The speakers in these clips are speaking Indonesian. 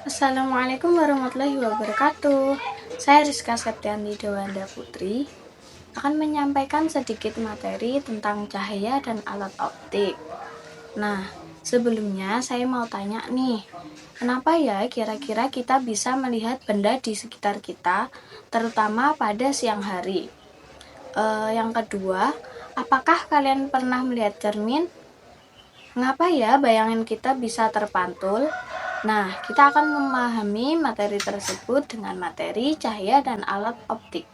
Assalamualaikum warahmatullahi wabarakatuh. Saya Rizka Septianti Dewanda Putri akan menyampaikan sedikit materi tentang cahaya dan alat optik. Nah, sebelumnya saya mau tanya nih, kenapa ya kira-kira kita bisa melihat benda di sekitar kita, terutama pada siang hari? Yang kedua, apakah kalian pernah melihat cermin? Mengapa ya bayangan kita bisa terpantul? Nah, kita akan memahami materi tersebut dengan materi cahaya dan alat optik.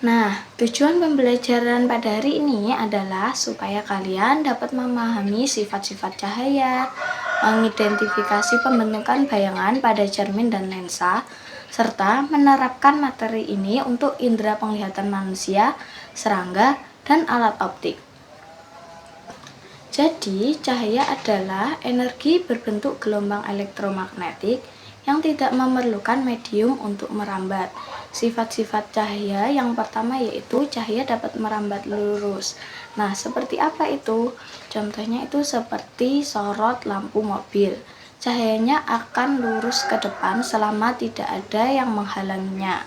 Nah, tujuan pembelajaran pada hari ini adalah supaya kalian dapat memahami sifat-sifat cahaya, mengidentifikasi pembentukan bayangan pada cermin dan lensa, serta menerapkan materi ini untuk indera penglihatan manusia, serangga, dan alat optik. Jadi, cahaya adalah energi berbentuk gelombang elektromagnetik yang tidak memerlukan medium untuk merambat. Sifat-sifat cahaya yang pertama yaitu cahaya dapat merambat lurus. Nah, seperti apa itu? Contohnya itu seperti sorot lampu mobil. Cahayanya akan lurus ke depan selama tidak ada yang menghalanginya.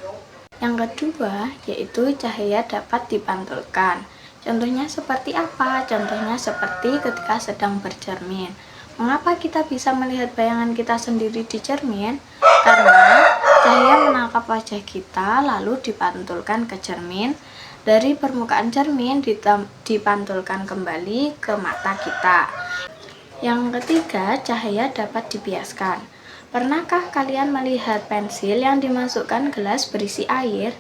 Yang kedua, yaitu cahaya dapat dipantulkan. Contohnya seperti apa? Contohnya seperti ketika sedang bercermin. Mengapa kita bisa melihat bayangan kita sendiri di cermin? Karena cahaya menangkap wajah kita lalu dipantulkan ke cermin. Dari permukaan cermin dipantulkan kembali ke mata kita. Yang ketiga, cahaya dapat dibiaskan. Pernahkah kalian melihat pensil yang dimasukkan gelas berisi air?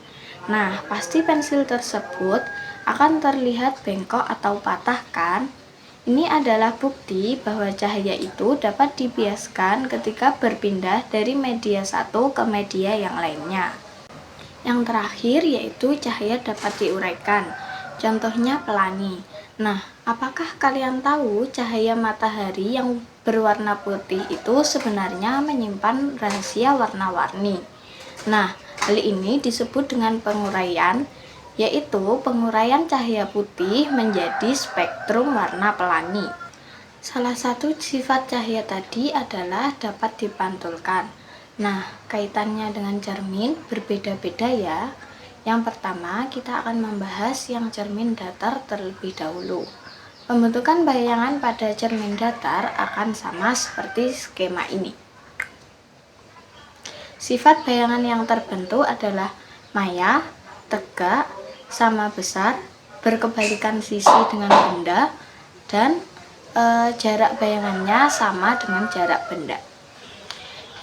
Nah, pasti pensil tersebut akan terlihat bengkok atau patah kan? Ini adalah bukti bahwa cahaya itu dapat dibiaskan ketika berpindah dari media satu ke media yang lainnya. Yang terakhir yaitu cahaya dapat diuraikan. Contohnya pelangi. Nah, apakah kalian tahu cahaya matahari yang berwarna putih itu sebenarnya menyimpan rahasia warna-warni? Nah, hal ini disebut dengan penguraian, yaitu penguraian cahaya putih menjadi spektrum warna pelangi. Salah satu sifat cahaya tadi adalah dapat dipantulkan. Nah, kaitannya dengan cermin berbeda-beda ya. Yang pertama, kita akan membahas yang cermin datar terlebih dahulu. Pembentukan bayangan pada cermin datar akan sama seperti skema ini. Sifat bayangan yang terbentuk adalah maya, tegak, sama besar, berkebalikan sisi dengan benda, dan jarak bayangannya sama dengan jarak benda.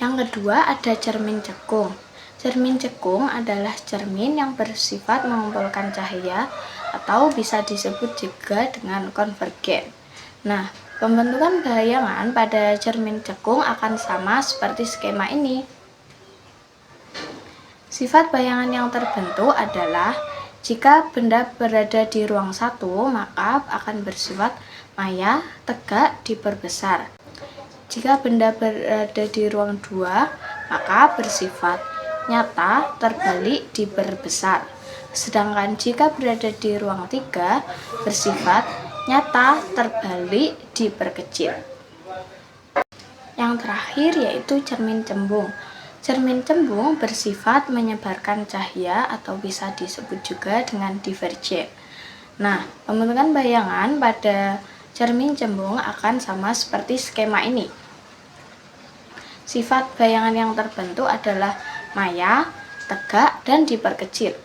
Yang kedua ada cermin cekung. Cermin cekung adalah cermin yang bersifat mengumpulkan cahaya atau bisa disebut juga dengan konvergen. Nah, pembentukan bayangan pada cermin cekung akan sama seperti skema ini. Sifat bayangan yang terbentuk adalah jika benda berada di ruang satu, maka akan bersifat maya, tegak, diperbesar. Jika benda berada di ruang 2, maka bersifat nyata, terbalik, diperbesar. Sedangkan jika berada di ruang 3, bersifat nyata, terbalik, diperkecil. Yang terakhir yaitu cermin cembung. Cermin cembung bersifat menyebarkan cahaya atau bisa disebut juga dengan divergen. Nah, pembentukan bayangan pada cermin cembung akan sama seperti skema ini. Sifat bayangan yang terbentuk adalah maya, tegak, dan diperkecil.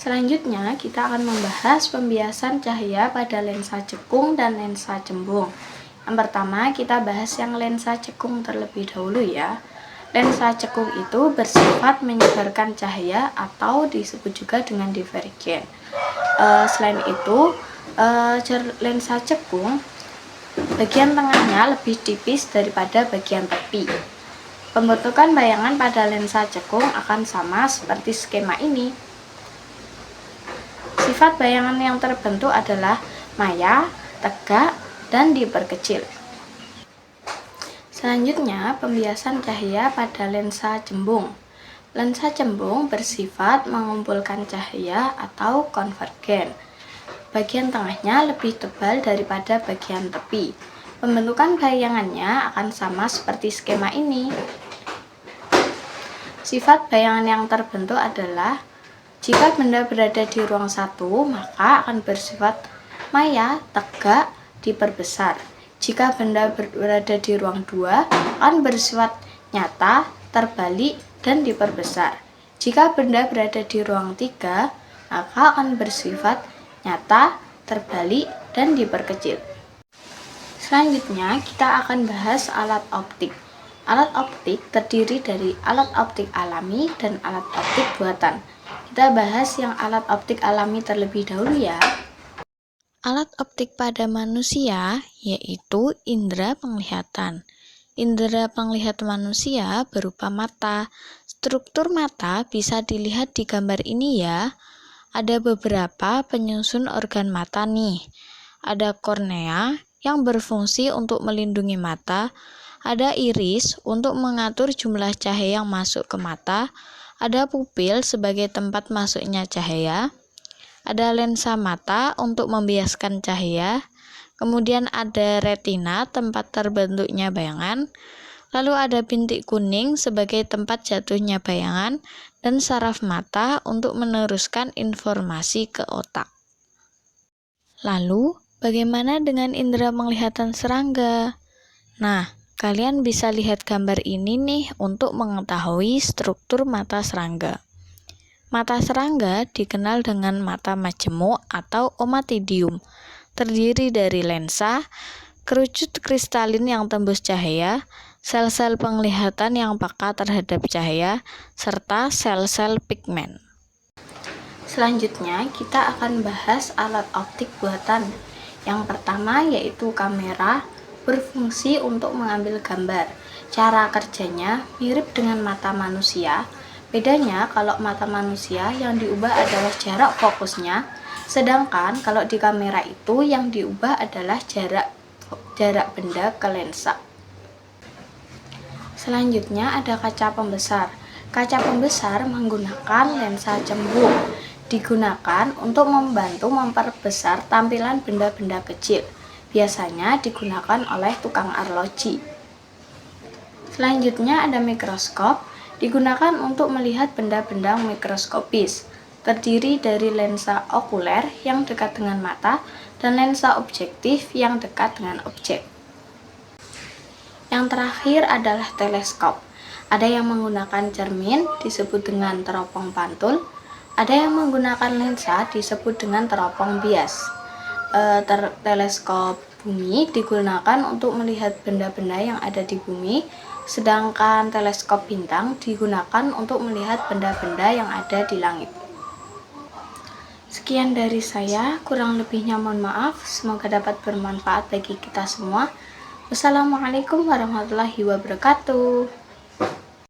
Selanjutnya, kita akan membahas pembiasan cahaya pada lensa cekung dan lensa cembung. Yang pertama, kita bahas yang lensa cekung terlebih dahulu ya. Lensa cekung itu bersifat menyebarkan cahaya atau disebut juga dengan divergen. Selain itu, lensa cekung bagian tengahnya lebih tipis daripada bagian tepi. Pembentukan bayangan pada lensa cekung akan sama seperti skema ini. Sifat bayangan yang terbentuk adalah maya, tegak, dan diperkecil. Selanjutnya, pembiasan cahaya pada lensa cembung. Lensa cembung bersifat mengumpulkan cahaya atau konvergen. Bagian tengahnya lebih tebal daripada bagian tepi. Pembentukan bayangannya akan sama seperti skema ini. Sifat bayangan yang terbentuk adalah jika benda berada di ruang satu, maka akan bersifat maya, tegak, diperbesar. Jika benda berada di ruang 2, akan bersifat nyata, terbalik, dan diperbesar. Jika benda berada di ruang 3, maka akan bersifat nyata, terbalik, dan diperkecil. Selanjutnya, kita akan bahas alat optik. Alat optik terdiri dari alat optik alami dan alat optik buatan. Kita bahas yang alat optik alami terlebih dahulu ya. Alat optik pada manusia yaitu indera penglihatan. Indera penglihatan manusia berupa mata. Struktur mata bisa dilihat di gambar ini ya. Ada beberapa penyusun organ mata nih. Ada kornea yang berfungsi untuk melindungi mata. Ada iris untuk mengatur jumlah cahaya yang masuk ke mata. Ada pupil sebagai tempat masuknya cahaya. Ada lensa mata untuk membiaskan cahaya. Kemudian ada retina, tempat terbentuknya bayangan. Lalu ada bintik kuning sebagai tempat jatuhnya bayangan. Dan saraf mata untuk meneruskan informasi ke otak. Lalu, bagaimana dengan indera penglihatan serangga? Nah, kalian bisa lihat gambar ini nih untuk mengetahui struktur mata serangga. Mata serangga dikenal dengan mata majemuk atau omatidium, terdiri dari lensa, kerucut kristalin yang tembus cahaya, sel-sel penglihatan yang peka terhadap cahaya, serta sel-sel pigmen. Selanjutnya, kita akan bahas alat optik buatan. Yang pertama yaitu kamera, berfungsi untuk mengambil gambar. Cara kerjanya mirip dengan mata manusia. Bedanya kalau mata manusia yang diubah adalah jarak fokusnya, sedangkan kalau di kamera itu yang diubah adalah jarak benda ke lensa. Selanjutnya ada kaca pembesar. Kaca pembesar menggunakan lensa cembung. Digunakan untuk membantu memperbesar tampilan benda-benda kecil. Biasanya digunakan oleh tukang arloji. Selanjutnya ada mikroskop. Digunakan untuk melihat benda-benda mikroskopis, terdiri dari lensa okuler yang dekat dengan mata dan lensa objektif yang dekat dengan objek. Yang terakhir adalah teleskop. Ada yang menggunakan cermin disebut dengan teropong pantul, ada yang menggunakan lensa disebut dengan teropong bias. Teleskop bumi digunakan untuk melihat benda-benda yang ada di bumi, sedangkan teleskop bintang digunakan untuk melihat benda-benda yang ada di langit. Sekian dari saya, kurang lebihnya mohon maaf, semoga dapat bermanfaat bagi kita semua. Wassalamualaikum warahmatullahi wabarakatuh.